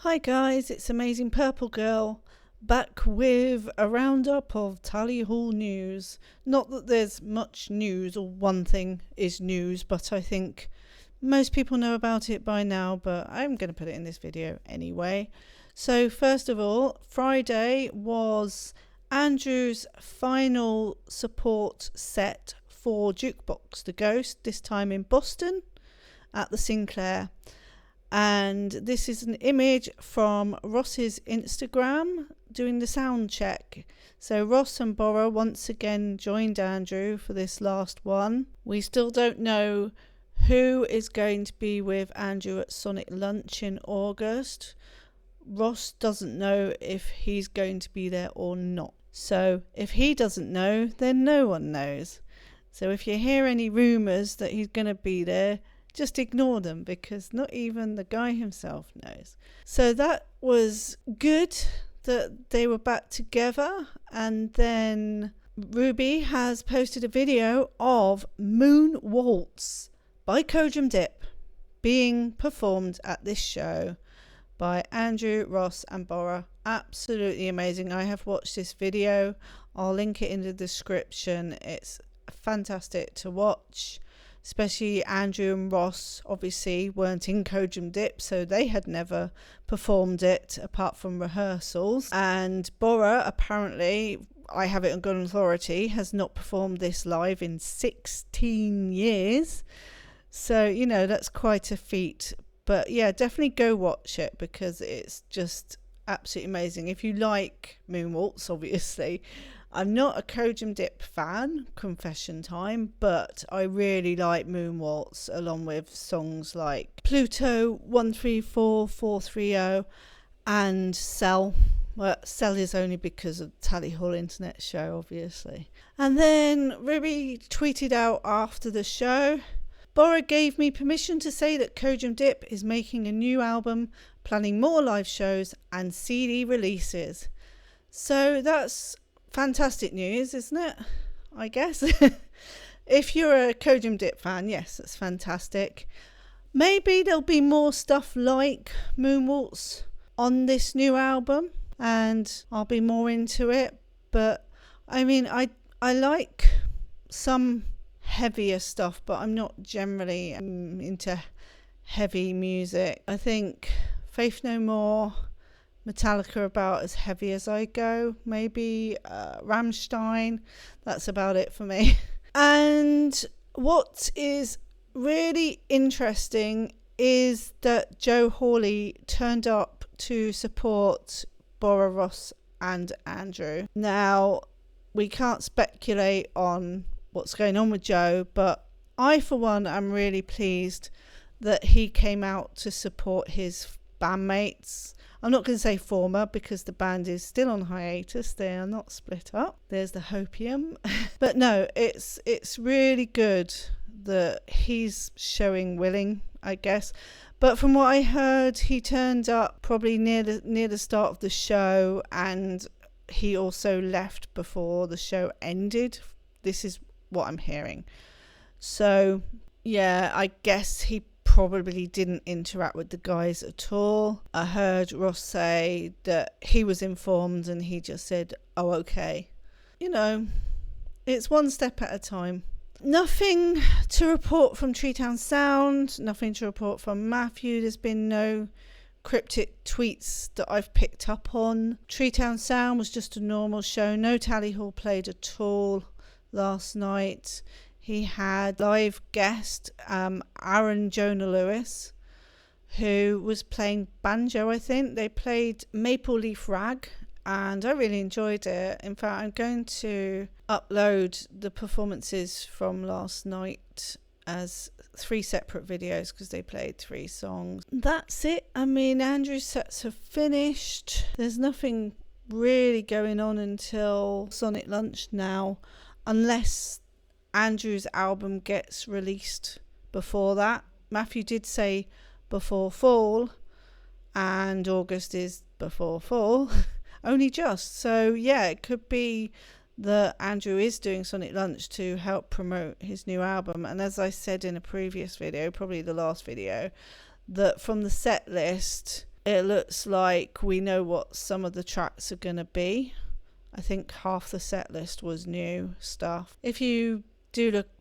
Hi guys, it's Amazing Purple Girl back with a roundup of Tally Hall news. Not that there's much news or one thing is news, but I think most people know about it by now, but I'm going to put it in this video anyway. So first of all, Friday was Andrew's final support set for Jukebox the Ghost, this time in Boston at the Sinclair. And this is an image from Ross's Instagram doing the sound check. So Ross and Bora once again joined Andrew for this last one. We still don't know who is going to be with Andrew at Sonic Lunch in August. Ross doesn't know if he's going to be there or not. So if he doesn't know, then no one knows. So if you hear any rumours that he's going to be there, just ignore them, because not even the guy himself knows. So that was good that they were back together. And then Ruby has posted a video of Moon Waltz by Cojum Dip being performed at this show by Andrew, Ross and Bora. Absolutely amazing. I have watched this video. I'll link it in the description. It's fantastic to watch. Especially Andrew and Ross obviously weren't in Cojum Dip, so they had never performed it apart from rehearsals. And Bora, apparently, I have it on good authority, has not performed this live in 16 years. So, you know, that's quite a feat. But yeah, definitely go watch it because it's just absolutely amazing. If you like Moon Waltz, obviously. I'm not a Cojum Dip fan, confession time, but I really like Moon Waltz, along with songs like Pluto 134430 and Cell. Well, Cell is only because of Tally Hall Internet Show, obviously. And then Ruby tweeted out after the show, Bora gave me permission to say that Cojum Dip is making a new album, planning more live shows and CD releases. So that's fantastic news, isn't it? I guess. If you're a Cojum Dip fan, yes, that's fantastic. Maybe there'll be more stuff like Moon Waltz on this new album and I'll be more into it. But I mean, I like some heavier stuff, but I'm not generally into heavy music. I think Faith No More, Metallica about as heavy as I go. Maybe Rammstein. That's about it for me. And what is really interesting is that Joe Hawley turned up to support Bora, Ross and Andrew. Now, we can't speculate on what's going on with Joe, but I, for one, am really pleased that he came out to support his bandmates. I'm not going to say former because the band is still on hiatus. They are not split up. There's the hopium. But no, it's really good that he's showing willing, I guess. But from what I heard, he turned up probably near the start of the show, and he also left before the show ended. This is what I'm hearing. So yeah, I guess he probably didn't interact with the guys at all. I heard Ross say that he was informed and he just said, oh, okay. You know, it's one step at a time. Nothing to report from Treetown Sound, nothing to report from Matthew. There's been no cryptic tweets that I've picked up on. Treetown Sound was just a normal show. No Tally Hall played at all last night. He had live guest Aaron Jonah Lewis, who was playing banjo, I think. They played Maple Leaf Rag, and I really enjoyed it. In fact, I'm going to upload the performances from last night as 3 separate videos because they played 3 songs. That's it. I mean, Andrew's sets are finished. There's nothing really going on until Sonic Lunch now, unless Andrew's album gets released before that. Matthew did say before fall, and August is before fall. Only just. So yeah, it could be that Andrew is doing Sonic Lunch to help promote his new album. And as I said in a previous video, probably the last video, that from the set list, It looks like we know what some of the tracks are going to be. I think half the set list was new stuff. If you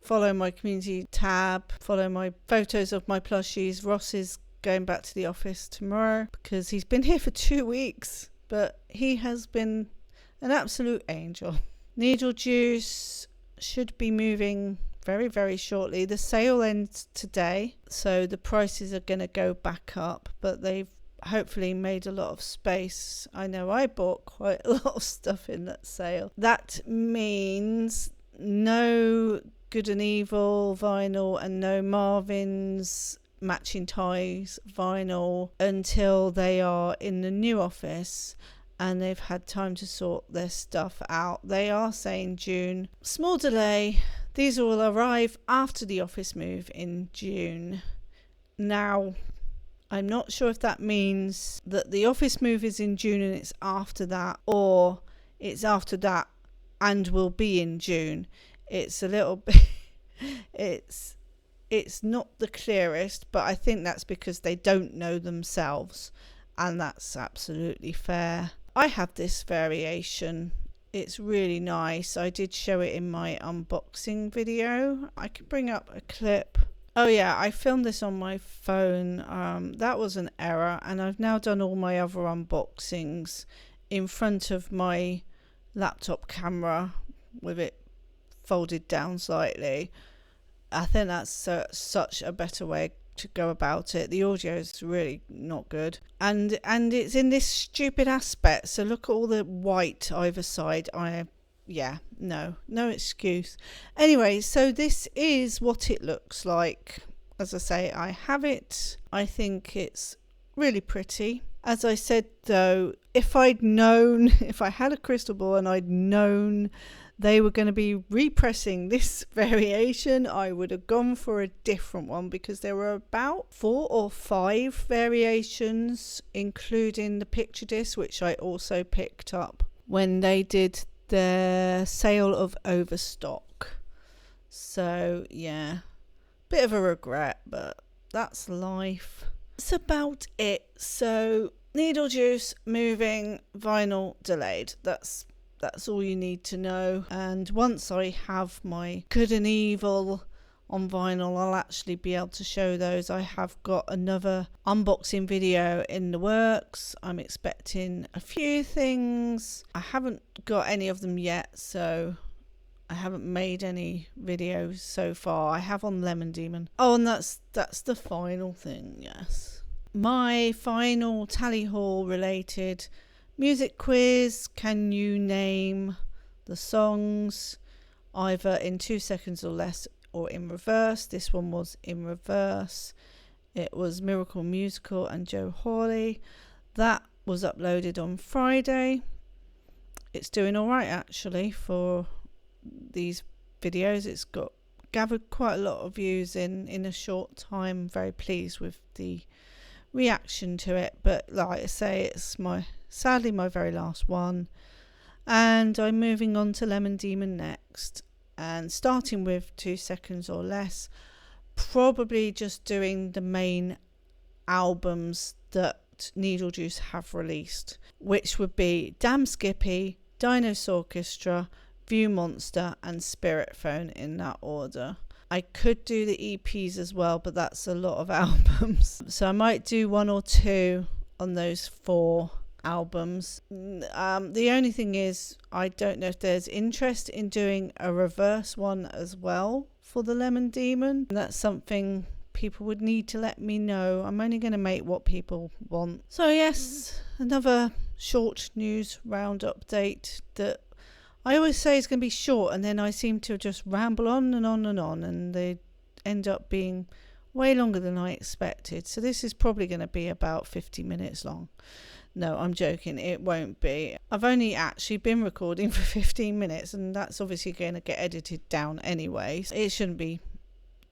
follow my community tab, follow my photos of my plushies. Ross is going back to the office tomorrow because he's been here for 2 weeks, but he has been an absolute angel. Needle Juice should be moving very, very shortly. The sale ends today, so the prices are going to go back up, but they've hopefully made a lot of space. I know I bought quite a lot of stuff in that sale. That means no Good and Evil vinyl and no Marvin's matching ties vinyl until they are in the new office and they've had time to sort their stuff out. They are saying June. Small delay. These will arrive after the office move in June. Now, I'm not sure if that means that the office move is in June and it's after that, or it's after that and will be in June. It's a little bit it's not the clearest, but I think that's because they don't know themselves, and that's absolutely fair. I have this variation. It's really nice. I did show it in my unboxing video. I can bring up a clip. Oh yeah, I filmed this on my phone. That was an error, and I've now done all my other unboxings in front of my laptop camera with it folded down slightly. I think that's such a better way to go about it. The audio is really not good, and it's in this stupid aspect. So look at all the white either side. No excuse. Anyway, so this is what it looks like. As I say, I have it. I think it's really pretty. As I said though, if I had a crystal ball and I'd known they were going to be repressing this variation, I would have gone for a different one, because there were about 4 or 5 variations, including the picture disc, which I also picked up when they did their sale of overstock. So yeah, bit of a regret, but that's life. That's about it. So Needle Juice moving, vinyl delayed. That's all you need to know. And once I have my Good and Evil on vinyl, I'll actually be able to show those. I have got another unboxing video in the works. I'm expecting a few things. I haven't got any of them yet, so I haven't made any videos so far. I have on Lemon Demon. Oh, and that's the final thing, yes. My final tally haul related music quiz. Can you name the songs either in 2 seconds or less or in reverse? This one was in reverse. It was Miracle Musical and Joe Hawley. That was uploaded on Friday. It's doing all right actually for these videos. It's got gathered quite a lot of views in a short time. Very pleased with the reaction to it, but like I say, it's sadly my very last one, and I'm moving on to Lemon Demon next, and starting with 2 seconds or less, probably just doing the main albums that Needle Juice have released, which would be Damn Skippy, Dinosaur Orchestra, View Monster and Spirit Phone, in that order. I could do the EPs as well, but that's a lot of albums, so I might do 1 or 2 on those 4 albums. The only thing is, I don't know if there's interest in doing a reverse one as well for the Lemon Demon. That's something people would need to let me know. I'm only going to make what people want. So yes, another short news roundup update that I always say is going to be short, and then I seem to just ramble on and on and on, and they end up being way longer than I expected. So this is probably going to be about 50 minutes long. No, I'm joking, it won't be. I've only actually been recording for 15 minutes, and that's obviously going to get edited down anyway. So it shouldn't be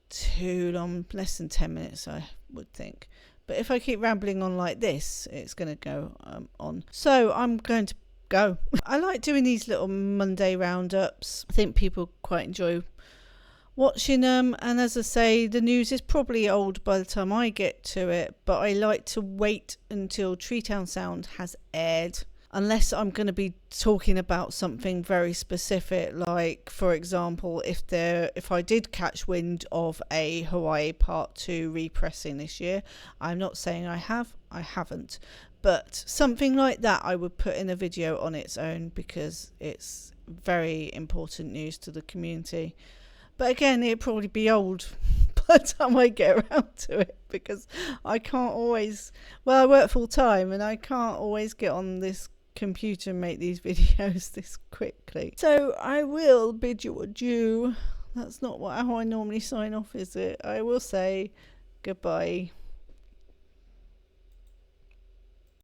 too long, less than 10 minutes I would think. But if I keep rambling on like this, it's going to go on. So I'm going to go. I like doing these little Monday roundups. I think people quite enjoy watching them. And as I say, the news is probably old by the time I get to it, but I like to wait until Treetown Sound has aired, unless I'm going to be talking about something very specific, like for example, if I did catch wind of a Hawaii Part 2 repressing this year. I'm not saying I haven't, but something like that I would put in a video on its own, because it's very important news to the community. But again, it'd probably be old by the time I get around to it, because I can't always, I work full time and I can't always get on this computer and make these videos this quickly. So I will bid you adieu. That's not how I normally sign off, is it? I will say goodbye.